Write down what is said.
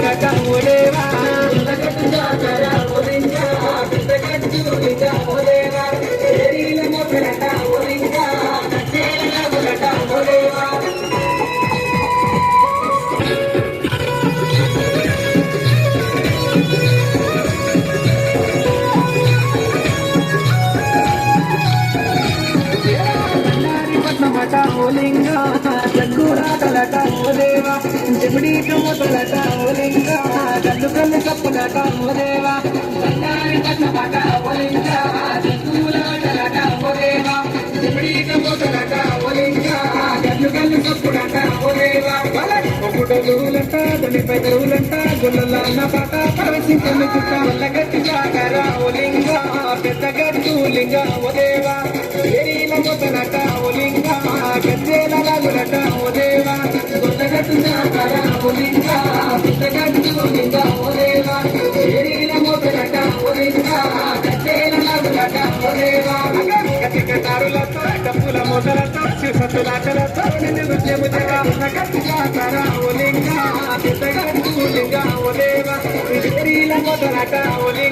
మొదలట ఓలేవా మట ఓలింగ జగ్గురాటలట ఓదేవా చెమిడి కమ్మతలట ఓలింగ కళ్ళు కళ్ళు కప్పులట ఓదేవా బండారి కట్టమట ఓలింగ జగ్గురాటలట ఓదేవా చెమిడి కమ్మతలట ఓలింగ కళ్ళు కళ్ళు కప్పులట ఓదేవా ఒకటలులంట దొనిపై దరువులంట గొల్లల పాట ప్రవేశించని చుట్ట వల్ల గట్టి జాగర ఓలింగ పెద్ద గట్టు లింగ ఓదేవా ఏరీల మొదలట ఓలింగ గజ్జేల లాగులట ఓదేవా గొల్లగట్టు జాగర ఓలింగ పెద్ద గట్టు లింగ ఓదేవా ఏరీల మొదలట ఓలింగ గజ్జేల లాగులట ఓదేవా గట్టి కటారులతో డప్పుల మొదలతో శివతులాటలతో నిన్ను గుర్తెము దేవా గట్టి జాగర ఓలింగ పెద్ద గట్టు లింగ ఓదేవా ఏరీల మొదలట ఓలింగ